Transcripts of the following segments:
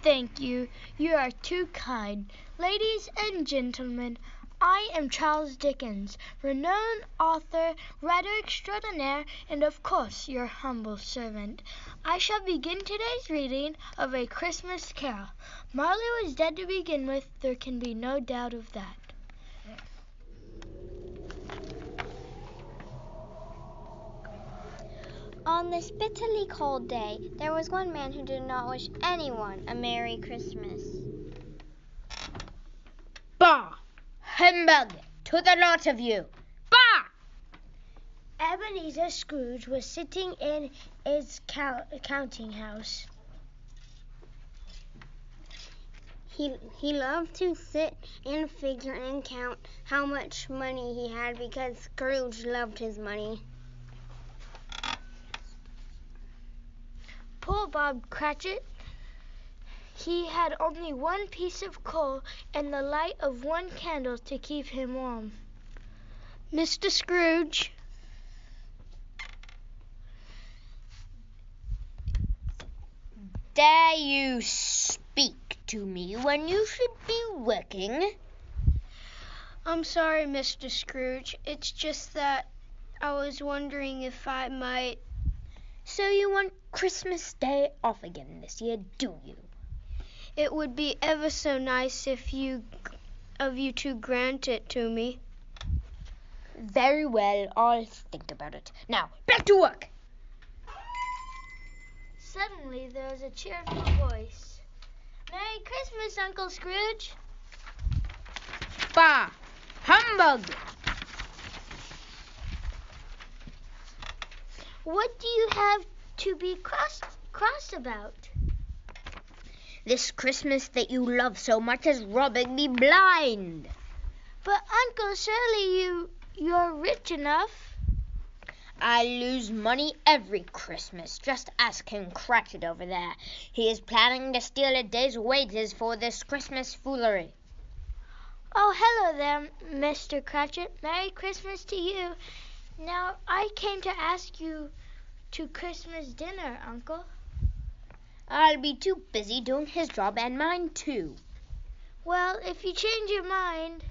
Thank you. You are too kind. Ladies and gentlemen, I am Charles Dickens, renowned author, writer extraordinaire, and of course your humble servant. I shall begin today's reading of A Christmas Carol. Marley was dead to begin with, there can be no doubt of that. On this bitterly cold day, there was one man who did not wish anyone a Merry Christmas. Bah! Humbug! To the lot of you! Bah! Ebenezer Scrooge was sitting in his counting house. He loved to sit and figure and count how much money he had because Scrooge loved his money. Poor Bob Cratchit. He had only one piece of coal and the light of one candle to keep him warm. Mr. Scrooge. Dare you speak to me when you should be working? I'm sorry, Mr. Scrooge. It's just that I was wondering if I might... So you want Christmas Day off again this year, do you? It would be ever so nice if you to grant it to me. Very well, I'll think about it. Now, back to work! Suddenly there was a cheerful voice. Merry Christmas, Uncle Scrooge! Bah! Humbug! What do you have to be cross about? This Christmas that you love so much is robbing me blind. But Uncle, surely you're rich enough. I lose money every Christmas. Just ask King Cratchit over there. He is planning to steal a day's wages for this Christmas foolery. Oh, hello there, Mr. Cratchit. Merry Christmas to you. Now, I came to ask you to Christmas dinner, Uncle. I'll be too busy doing his job and mine too. Well, if you change your mind...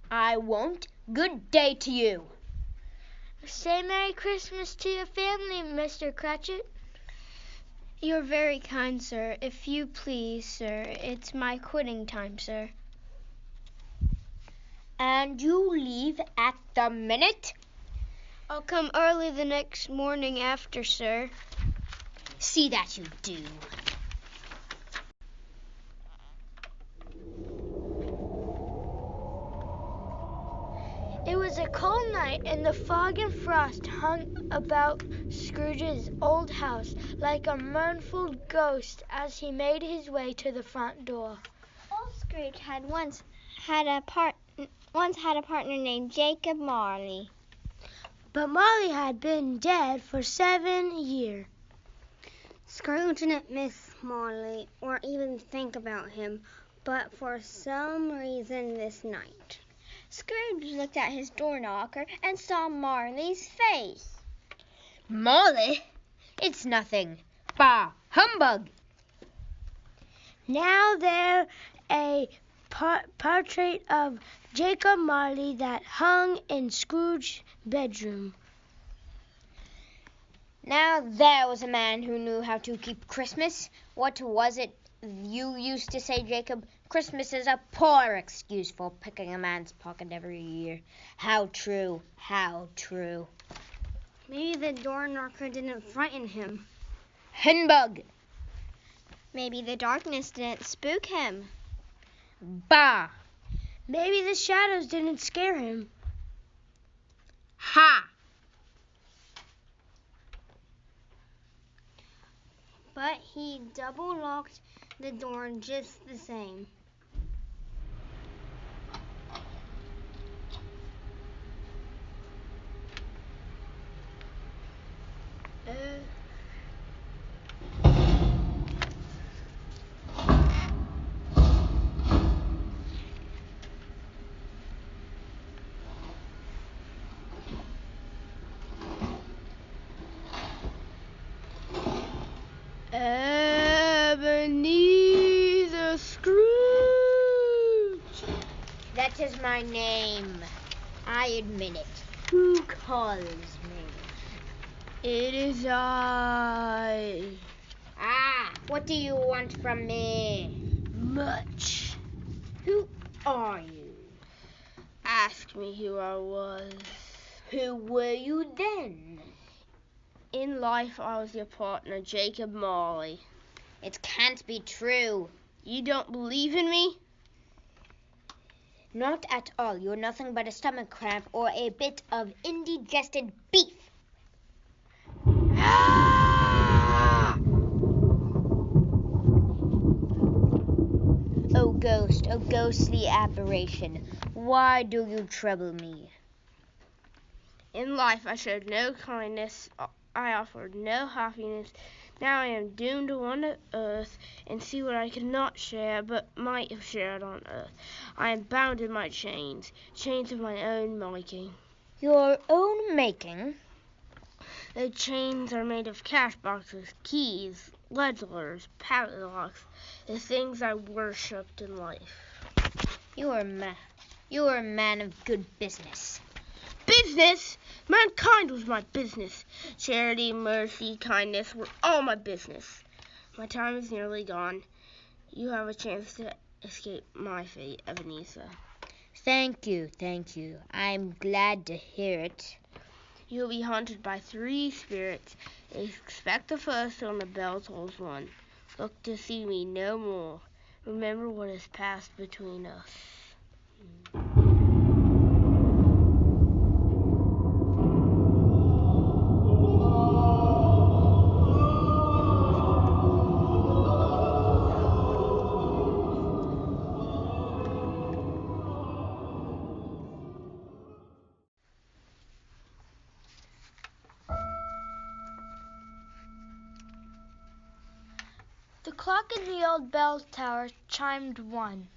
I won't. Good day to you. Say Merry Christmas to your family, Mr. Cratchit. You're very kind, sir. If you please, sir, it's my quitting time, sir. And you leave at the minute? I'll come early the next morning after, sir. See that you do. It was a cold night, and the fog and frost hung about Scrooge's old house like a mournful ghost as he made his way to the front door. Old Scrooge had once had a partner named Jacob Marley. But Marley had been dead for 7 years. Scrooge didn't miss Marley or even think about him, but for some reason this night, Scrooge looked at his door knocker and saw Marley's face. Marley? It's nothing. Bah! Humbug! Now there a portrait of Jacob Marley that hung in Scrooge's bedroom. Now there was a man who knew how to keep Christmas. What was it you used to say, Jacob? Christmas is a poor excuse for picking a man's pocket every year. How true, how true. Maybe the door knocker didn't frighten him. Humbug! Maybe the darkness didn't spook him. Bah! Maybe the shadows didn't scare him. Ha! But he double-locked the door just the same. Ebenezer! my name. I admit it. Who calls me? It is I. Ah, what do you want from me? Much. Who are you? Ask me who I was. Who were you then? In life, I was your partner, Jacob Marley. It can't be true. You don't believe in me? Not at all. You're nothing but a stomach cramp or a bit of indigested beef. Ah! Oh ghost, oh ghostly aberration, why do you trouble me? In life, I showed no kindness. I offered no happiness. Now I am doomed to wander earth and see what I cannot share, but might have shared on earth. I am bound in my chains, chains of my own making. Your own making? The chains are made of cash boxes, keys, ledgers, padlocks, the things I worshipped in life. You are a man of good business. Business? Mankind was my business. Charity, mercy, kindness were all my business. My time is nearly gone. You have a chance to escape my fate, Ebenezer. Thank you. I'm glad to hear it. You'll be haunted by 3 spirits. Expect the first when the bell tolls 1. Look to see me no more. Remember what has passed between us. The clock in the old bell tower chimed 1.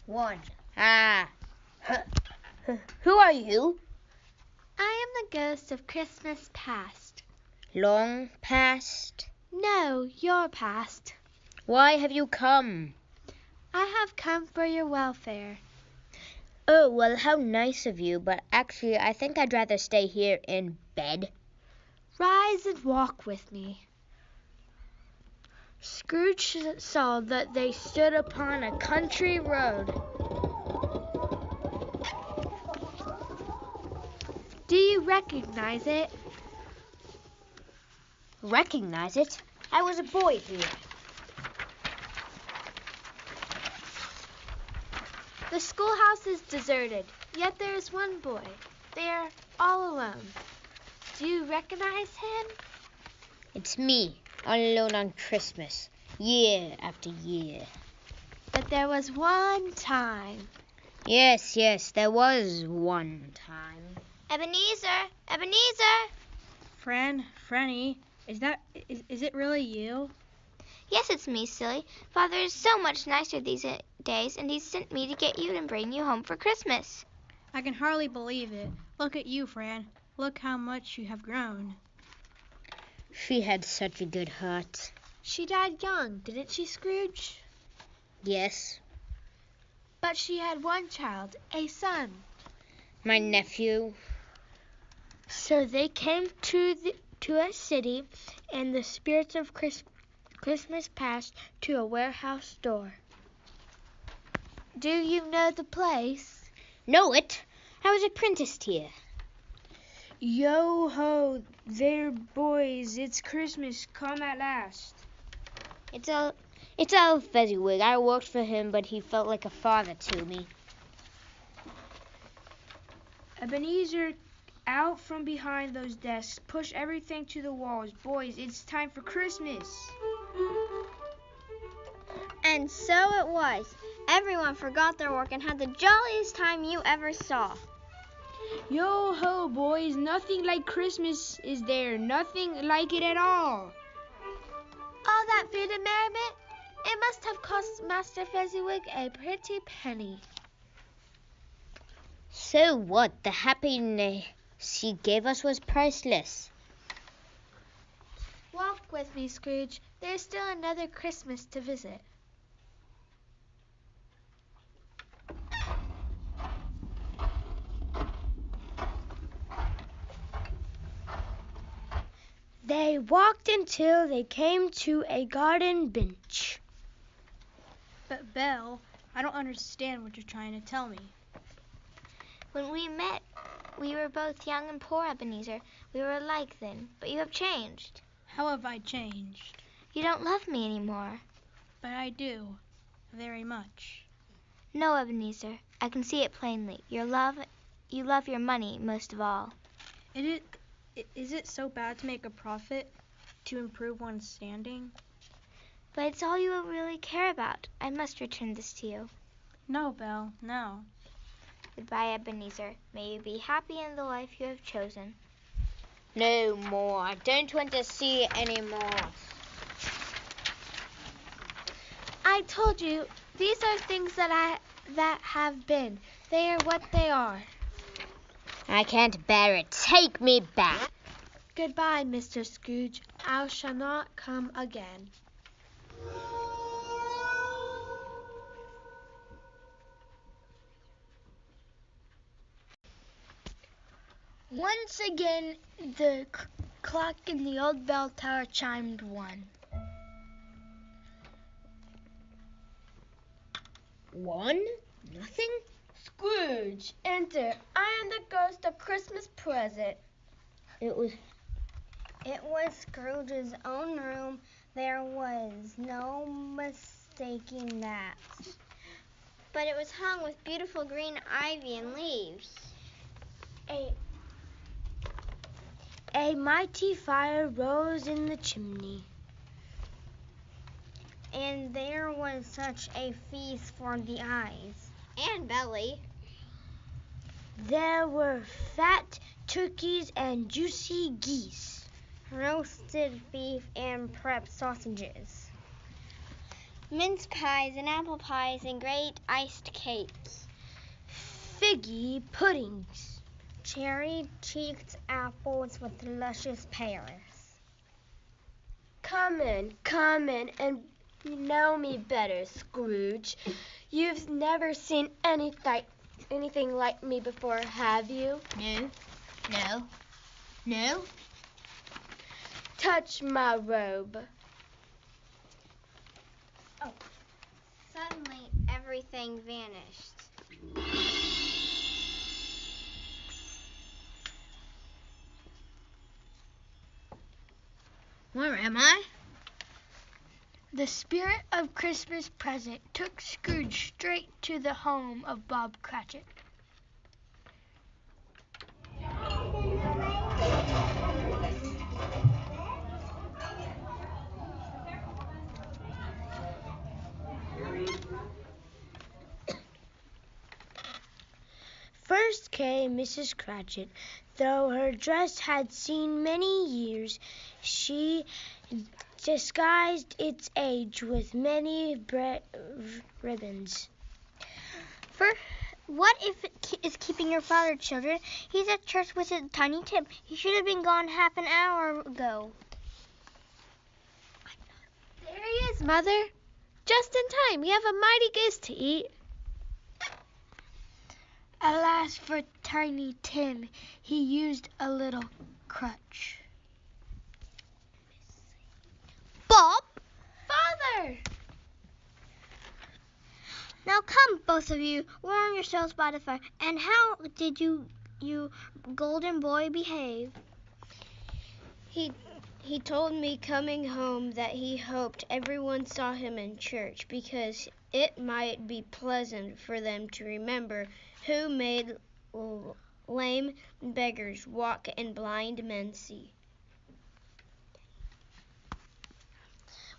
One. Ah. Who are you? I am the ghost of Christmas past. Long past? No, your past. Why have you come? I have come for your welfare. Oh, well, how nice of you, but actually I think I'd rather stay here in bed. Rise and walk with me. Scrooge saw that they stood upon a country road. Do you recognize it? Recognize it? I was a boy here. The schoolhouse is deserted, yet there is one boy. They are all alone. Do you recognize him? It's me, all alone on Christmas, year after year. But there was one time. Yes, there was one time. Ebenezer! Franny, is it really you? Yes, it's me, silly. Father is so much nicer these days, and he sent me to get you and bring you home for Christmas. I can hardly believe it. Look at you, Fran. Look how much you have grown. She had such a good heart. She died young, didn't she, Scrooge? Yes. But she had one child, a son. My nephew. So they came to a city, and the spirits of Christmas past to a warehouse door. Do you know the place? Know it? I was apprenticed here. Yo ho, there, boys, it's Christmas, come at last. It's Al Fezziwig. I worked for him, but he felt like a father to me. Ebenezer, out from behind those desks, push everything to the walls. Boys, it's time for Christmas. And so it was. Everyone forgot their work and had the jolliest time you ever saw. Yo ho, boys, nothing like Christmas is there, nothing like it at all. All that food and merriment, it must have cost Master Fezziwig a pretty penny. So what? The happiness he gave us was priceless. Walk with me, Scrooge. There's still another Christmas to visit. They walked until they came to a garden bench. But, Belle, I don't understand what you're trying to tell me. When we met, we were both young and poor, Ebenezer. We were alike then, but you have changed. How have I changed? You don't love me anymore. But I do, very much. No, Ebenezer, I can see it plainly. You love your money most of all. Is it so bad to make a profit to improve one's standing? But it's all you really care about. I must return this to you. No, Belle, no. Goodbye, Ebenezer. May you be happy in the life you have chosen. No more. I don't want to see it anymore. I told you, these are things that have been. They are what they are. I can't bear it. Take me back. Goodbye, Mr. Scrooge. I shall not come again. Once again, the clock in the old bell tower chimed 1. 1? Nothing? Scrooge, enter. I am the ghost of Christmas present. It was Scrooge's own room. There was no mistaking that. But it was hung with beautiful green ivy and leaves. A mighty fire rose in the chimney. And there was such a feast for the eyes. And belly. There were fat turkeys and juicy geese. Roasted beef and prep sausages. Mince pies and apple pies and great iced cakes. Figgy puddings. Cherry-cheeked apples with luscious pears. Come in, and know me better, Scrooge. You've never seen anything like me before, have you? No. Touch my robe. Suddenly, everything vanished. Where am I? The spirit of Christmas present took Scrooge straight to the home of Bob Cratchit. First came Mrs. Cratchit. Though her dress had seen many years, she disguised its age with many ribbons. What is keeping your father, children? He's at church with his Tiny Tim. He should have been gone half an hour ago. There he is, Mother. Just in time. We have a mighty goose to eat. Alas for Tiny Tim. He used a little crutch. Bob! Father! Now come, both of you. Warm yourselves by the fire. And how did you golden boy behave? He told me coming home that he hoped everyone saw him in church because it might be pleasant for them to remember who made lame beggars walk and blind men see.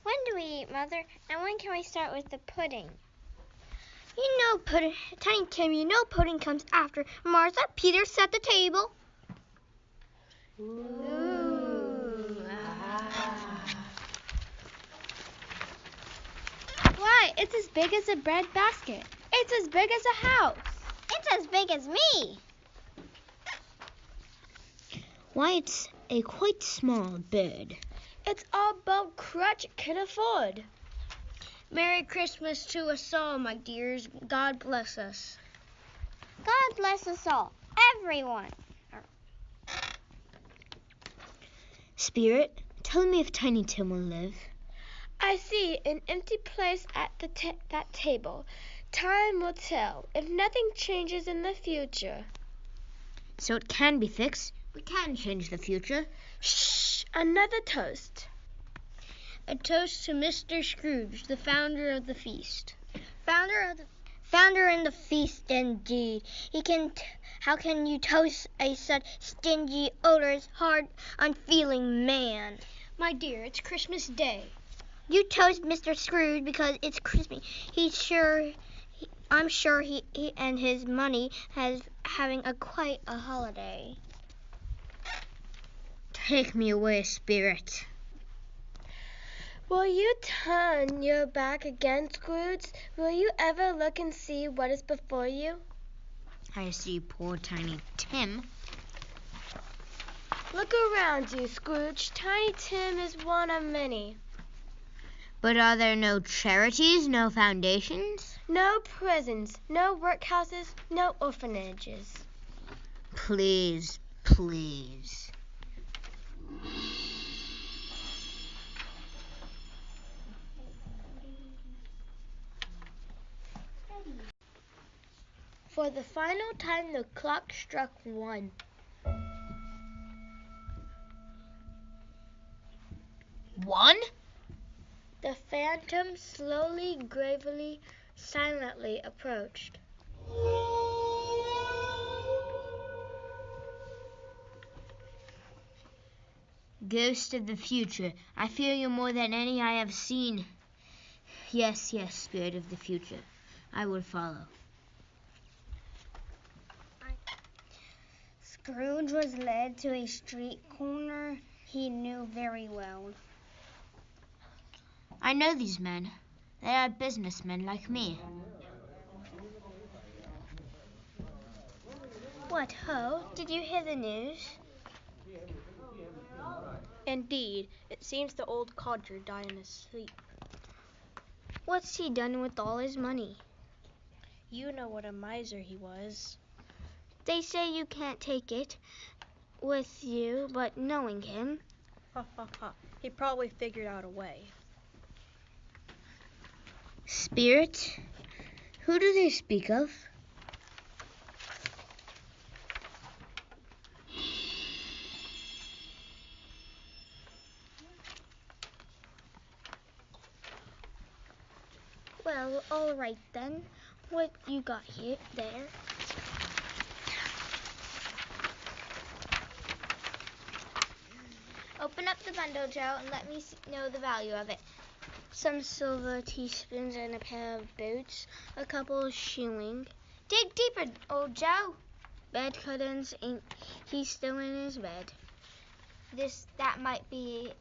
When do we eat, Mother? And when can we start with the pudding? Tiny Tim, you know pudding comes after. Martha, Peter, set the table. Why, it's as big as a bread basket. It's as big as a house. It's as big as me. Why, it's a quite small bird. It's all Bob Cratchit can afford. Merry Christmas to us all, my dears. God bless us. God bless us all. Everyone. Spirit, tell me if Tiny Tim will live. I see an empty place at that table. Time will tell if nothing changes in the future. So it can be fixed. We can change the future. Shh! Another toast. A toast to Mr. Scrooge, the founder of the feast. Founder in the feast, indeed. How can you toast a such stingy, odorous, hard, unfeeling man? My dear, it's Christmas Day. You toast Mr. Scrooge because it's Christmas. I'm sure he and his money has having quite a holiday. Take me away, Spirit. Will you turn your back again, Scrooge? Will you ever look and see what is before you? I see poor Tiny Tim. Look around you, Scrooge. Tiny Tim is one of many. But are there no charities, no foundations? No prisons, no workhouses, no orphanages. Please, please. For the final time, the clock struck 1. 1? The phantom slowly, gravely, silently approached. Ghost of the future, I fear you more than any I have seen. Yes, yes, spirit of the future, I will follow. Scrooge was led to a street corner he knew very well. I know these men. They are businessmen like me. What ho? Did you hear the news? Indeed, it seems the old codger died in his sleep. What's he done with all his money? You know what a miser he was. They say you can't take it with you, but knowing him... Ha ha ha. He probably figured out a way. Spirit? Who do they speak of? Well, all right then. What you got here, there? Open up the bundle, Joe, and let me know the value of it. Some silver teaspoons and a pair of boots, a couple of shilling. Dig deeper, old Joe. Bed curtains, he's still in his bed. That might be,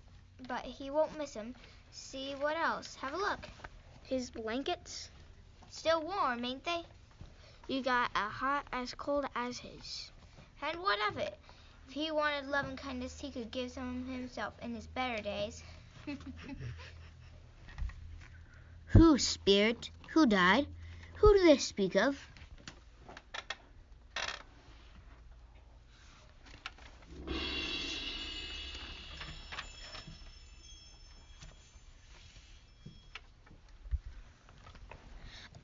but he won't miss him. See what else? Have a look. His blankets? Still warm, ain't they? You got a hot as cold as his. And what of it? If he wanted love and kindness, he could give some himself in his better days. Who, Spirit? Who died? Who do they speak of?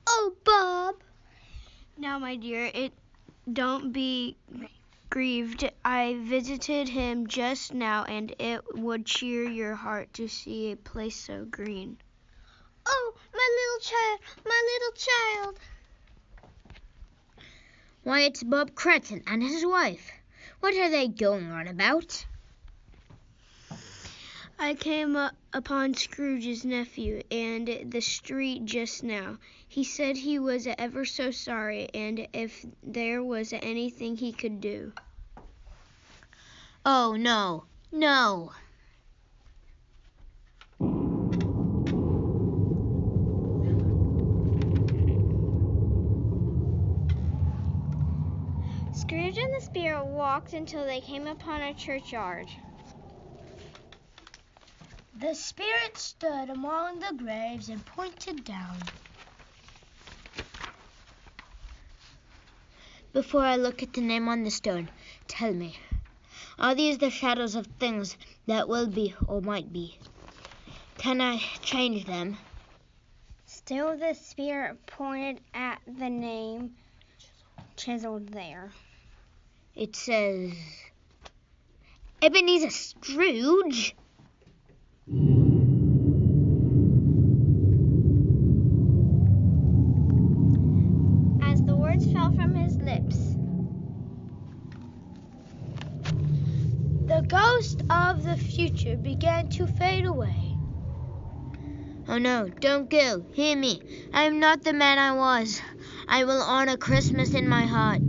Oh, Bob! Now, my dear, don't be grieved. I visited him just now, and it would cheer your heart to see a place so green. Oh, my little child! Why, it's Bob Cratchit and his wife. What are they going on about? I came upon Scrooge's nephew in the street just now. He said he was ever so sorry, and if there was anything he could do. Oh, no, no. Scrooge and the spirit walked until they came upon a churchyard. The spirit stood among the graves and pointed down. Before I look at the name on the stone, tell me, are these the shadows of things that will be or might be? Can I change them? Still the spirit pointed at the name chiseled there. It says, Ebenezer Scrooge. As the words fell from his lips, The ghost of the future began to fade away. Oh no, don't go. Hear me. I am not the man I was. I will honor Christmas in my heart.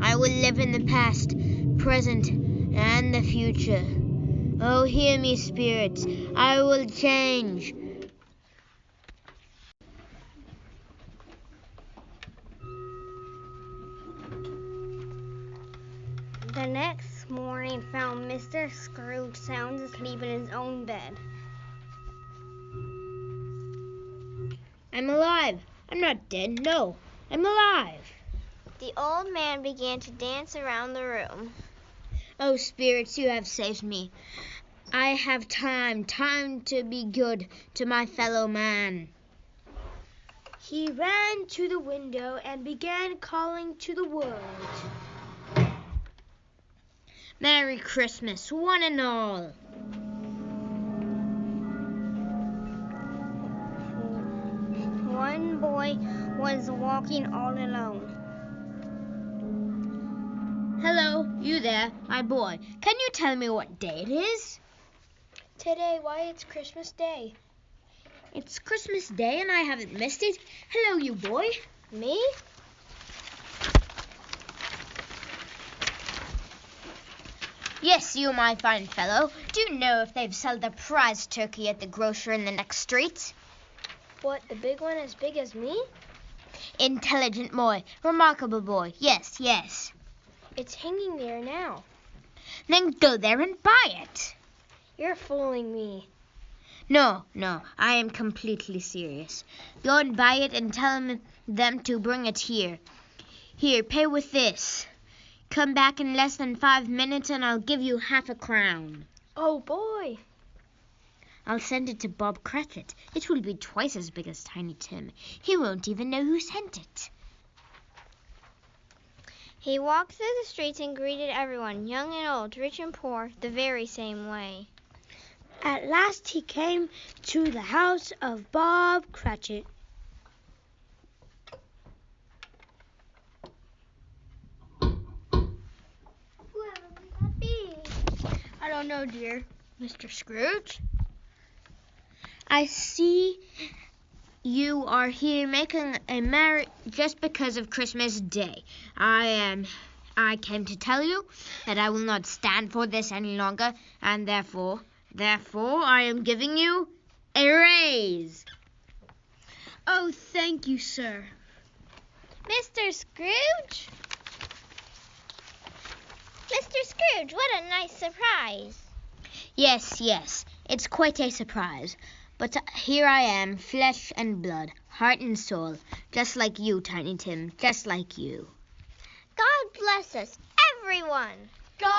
I will live in the past, present, and the future. Oh, hear me, spirits. I will change. the next morning found Mr. Scrooge sound asleep in his own bed. I'm alive. I'm not dead. No, I'm alive. The old man began to dance around the room. Oh, spirits, you have saved me. I have time to be good to my fellow man. He ran to the window and began calling to the world. Merry Christmas, one and all. One boy was walking all alone. Hello, you there, my boy. Can you tell me what day it is? Today, why, it's Christmas Day. It's Christmas Day and I haven't missed it. Hello, you boy. Me? Yes, you, my fine fellow. Do you know if they've sold the prize turkey at the grocer in the next street? What, the big one as big as me? Intelligent boy. Remarkable boy. Yes, yes. It's hanging there now. Then go there and buy it. You're fooling me. No, I am completely serious. Go and buy it and tell them to bring it here. Here, pay with this. Come back in less than 5 minutes and I'll give you half a crown. Oh, boy. I'll send it to Bob Cratchit. It will be twice as big as Tiny Tim. He won't even know who sent it. He walked through the streets and greeted everyone, young and old, rich and poor, the very same way. At last he came to the house of Bob Cratchit. I don't know, dear. Mr. Scrooge? I see you are here making a merry just because of Christmas Day. I came to tell you that I will not stand for this any longer, and therefore I am giving you a raise. Oh, thank you, sir. Mr. Scrooge? Mr. Scrooge, what a nice surprise. Yes, it's quite a surprise. But here I am, flesh and blood, heart and soul, just like you, Tiny Tim, just like you. God bless us, everyone. God